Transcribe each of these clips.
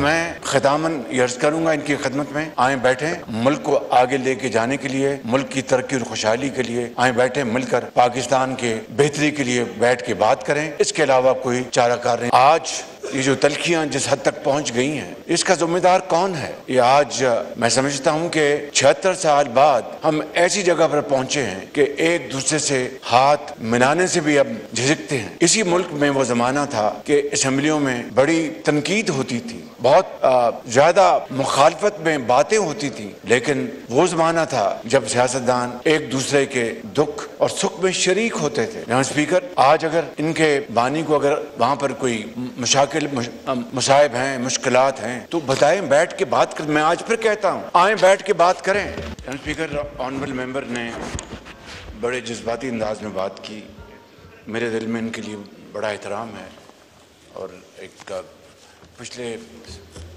मैं खितामन अर्ज करूंगा इनकी खिदमत में, आए बैठे मुल्क को आगे लेके जाने के लिए, मुल्क की तरक्की और खुशहाली के लिए आए बैठे मिलकर पाकिस्तान के बेहतरी के लिए बैठ के बात करें। इसके अलावा कोई चाराकार नहीं। आज ये जो तलखियां जिस हद तक पहुंच गई हैं, इसका जिम्मेदार कौन है? ये आज मैं समझता हूं कि 76 साल बाद हम ऐसी जगह पर पहुंचे हैं कि एक दूसरे से हाथ मिलाने से भी अब झिझकते हैं। इसी मुल्क में वो जमाना था कि असेंबलियों में बड़ी तनकीद होती थी, बहुत ज्यादा मुखालफत में बातें होती थी, लेकिन वो जमाना था जब सियासतदान एक दूसरे के दुख और सुख में शरीक होते थे। जनाब स्पीकर, आज अगर इनके बानी को अगर वहां पर कोई मसाइब हैं, मुश्किलात हैं, तो बताएं, बैठ के बात कर। मैं आज फिर कहता हूं, आए बैठ के बात करें। जनाब स्पीकर, ऑनरेबल मेंबर ने बड़े जज्बाती अंदाज में बात की। मेरे दिल में इनके लिए बड़ा एहतराम है और एक पिछले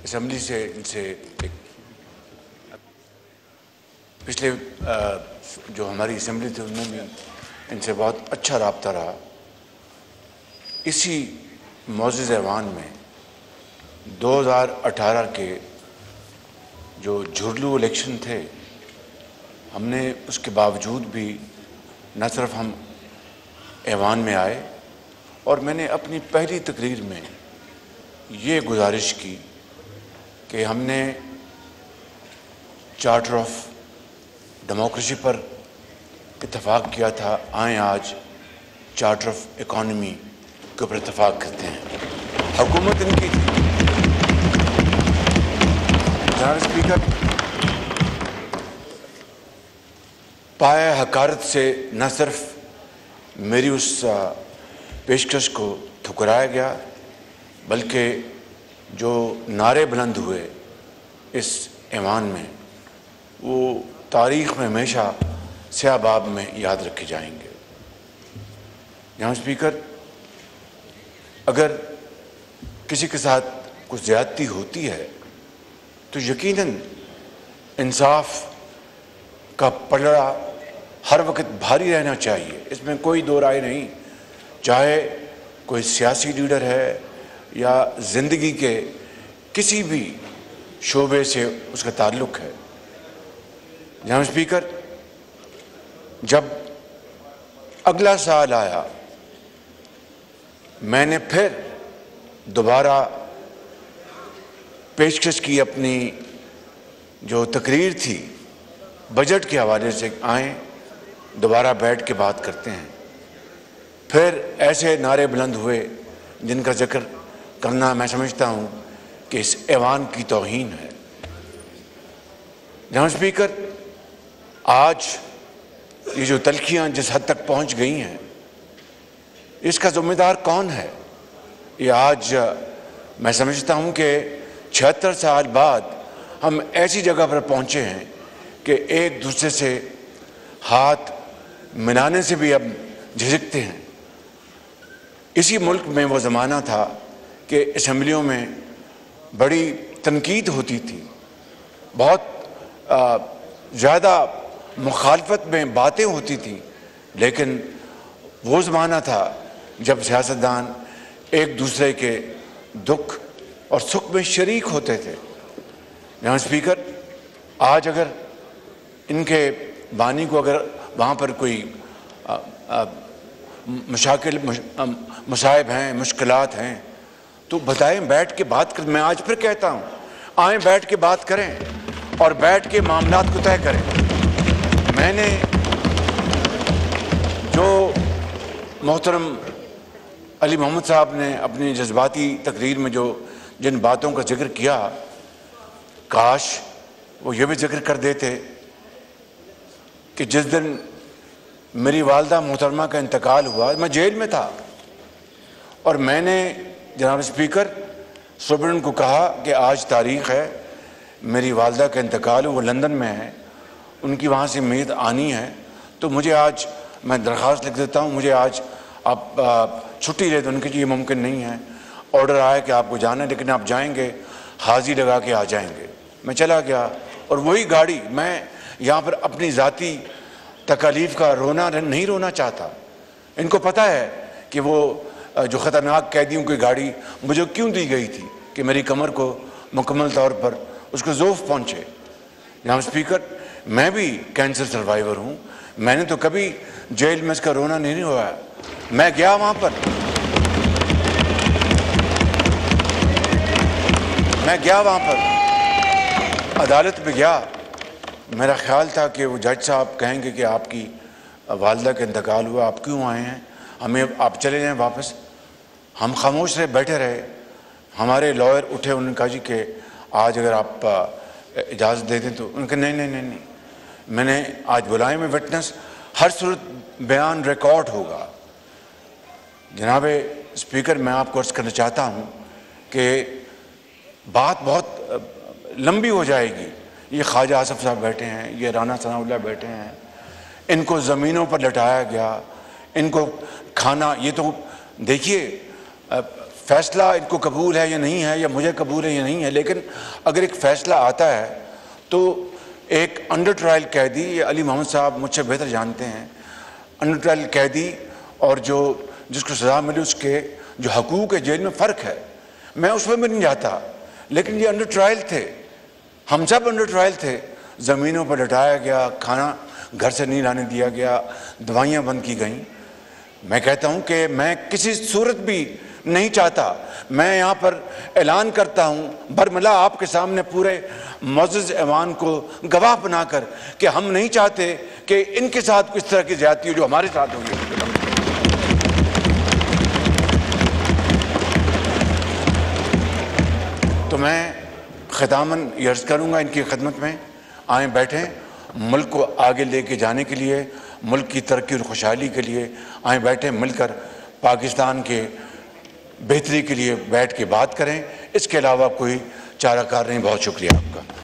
असम्बली से इनसे पिछले जो हमारी असम्बली थी उनमें भी इनसे बहुत अच्छा राब्ता रहा। इसी मौजूद ऐवान में 2018 के जो झुरलू इलेक्शन थे, हमने उसके बावजूद भी न सिर्फ हम ऐवान में आए और मैंने अपनी पहली तकरीर में ये गुजारिश की कि हमने चार्टर ऑफ डेमोक्रेसी पर इत्तफाक किया था, आए आज चार्टर ऑफ इकॉनमी के ऊपर इत्तफाक करते हैं। हुकूमत इनकी थी। जनाब स्पीकर, पाया हकारत से न सिर्फ मेरी उस पेशकश को ठुकराया गया, बल्कि जो नारे बुलंद हुए इस ऐवान में, वो तारीख़ में हमेशा स्याहबाब में याद रखे जाएंगे। जनाब स्पीकर, अगर किसी के साथ कुछ ज़्यादती होती है तो यकीनन इंसाफ का पलड़ा हर वक्त भारी रहना चाहिए, इसमें कोई दो राय नहीं। चाहे कोई सियासी लीडर है या ज़िंदगी के किसी भी शोबे से उसका ताल्लुक़ है। जनाब स्पीकर, जब अगला साल आया, मैंने फिर दोबारा पेशकश की अपनी जो तकरीर थी बजट के हवाले से, आए दोबारा बैठ के बात करते हैं। फिर ऐसे नारे बुलंद हुए जिनका जिक्र करना मैं समझता हूँ कि इस ऐवान की तौहीन है। जनाब स्पीकर, आज ये जो तलखियाँ जिस हद तक पहुँच गई हैं, इसका जिम्मेदार कौन है? ये आज मैं समझता हूँ कि 76 साल बाद हम ऐसी जगह पर पहुँचे हैं कि एक दूसरे से हाथ मिलाने से भी अब झिझकते हैं। इसी मुल्क में वो ज़माना था कि असेंबलियों में बड़ी तनकीद होती थी, बहुत ज़्यादा मुखालफत में बातें होती थी, लेकिन वो ज़माना था जब सियासतदान एक दूसरे के दुख और सुख में शरीक होते थे। जनाब स्पीकर, आज अगर इनके बानी को अगर वहाँ पर कोई मसाइब हैं, मुश्किलात हैं, तो बताएं, बैठ के बात कर। मैं आज फिर कहता हूँ, आए बैठ के बात करें और बैठ के मामलात को तय करें। मैंने जो मोहतरम अली मोहम्मद साहब ने अपनी जज्बाती तकरीर में जो जिन बातों का जिक्र किया, काश वो ये भी जिक्र कर देते कि जिस दिन मेरी वालदा मोहतरमा का इंतकाल हुआ, मैं जेल में था और मैंने जनाब स्पीकर सुब्रन को कहा कि आज तारीख़ है, मेरी वालदा का इंतकाल, वो लंदन में है, उनकी वहाँ से मेद आनी है, तो मुझे आज मैं दरख्वास्त लिख देता हूँ, मुझे आज आप छुट्टी ले दो। उनके लिए मुमकिन नहीं है, ऑर्डर आया कि आपको जाना है, लेकिन आप जाएंगे, हाज़ी लगा के आ जाएंगे। मैं चला गया और वही गाड़ी, मैं यहाँ पर अपनी ज़ाती तकालीफ का रोना नहीं रोना चाहता। इनको पता है कि वो जो ख़तरनाक कैदियों की गाड़ी मुझे क्यों दी गई थी कि मेरी कमर को मुकम्मल तौर पर उसको ज़ोफ़ पहुँचे। जनाब स्पीकर, मैं भी कैंसर सर्वाइवर हूँ, मैंने तो कभी जेल में इसका रोना नहीं हुआ। मैं गया वहाँ पर, अदालत में गया। मेरा ख्याल था कि वो जज साहब कहेंगे कि आपकी वालदा का इंतकाल हुआ, आप क्यों आए हैं, हमें आप चले जाएं वापस। हम खामोश रहे, बैठे रहे। हमारे लॉयर उठे, उन्होंने कहा जी कि आज अगर आप इजाज़त दे दें तो। उनके नहीं, मैंने आज बुलाए में विटनेस, हर सूरत बयान रिकॉर्ड होगा। जनाब स्पीकर, मैं आपको अर्ज़ करना चाहता हूँ कि बात बहुत लंबी हो जाएगी। ये ख्वाजा आसफ साहब बैठे हैं, ये राना सनाउल्लाह बैठे हैं, इनको ज़मीनों पर लटाया गया, इनको खाना, ये तो देखिए फ़ैसला इनको कबूल है या नहीं है, या मुझे कबूल है या नहीं है, लेकिन अगर एक फ़ैसला आता है तो एक अंडर ट्रायल कैदी, ये अली मोहम्मद साहब मुझसे बेहतर जानते हैं, अंडर ट्रायल कैदी और जो जिसको सज़ा मिली उसके जो हकूक़ है जेल में फ़र्क है। मैं उसमें भी नहीं जाता, लेकिन ये अंडर ट्रायल थे, हम सब अंडर ट्रायल थे। ज़मीनों पर लटाया गया, खाना घर से नहीं लाने दिया गया, दवाइयाँ बंद की गईं। मैं कहता हूँ कि मैं किसी सूरत भी नहीं चाहता, मैं यहाँ पर ऐलान करता हूँ बरमला आपके सामने पूरे मुअज़्ज़ज़ ऐवान को गवाह बनाकर कि हम नहीं चाहते कि इनके साथ किस तरह की ज़्यादती हो जो हमारे साथ हुई। तो मैं ख़ितामन ये अर्ज़ करूँगा इनकी खिदमत में, आएँ बैठें, मुल्क को आगे लेके जाने के लिए, मुल्क की तरक्की और खुशहाली के लिए आएँ बैठें, मिलकर पाकिस्तान के बेहतरी के लिए बैठ के बात करें। इसके अलावा कोई चाराकार नहीं। बहुत शुक्रिया आपका।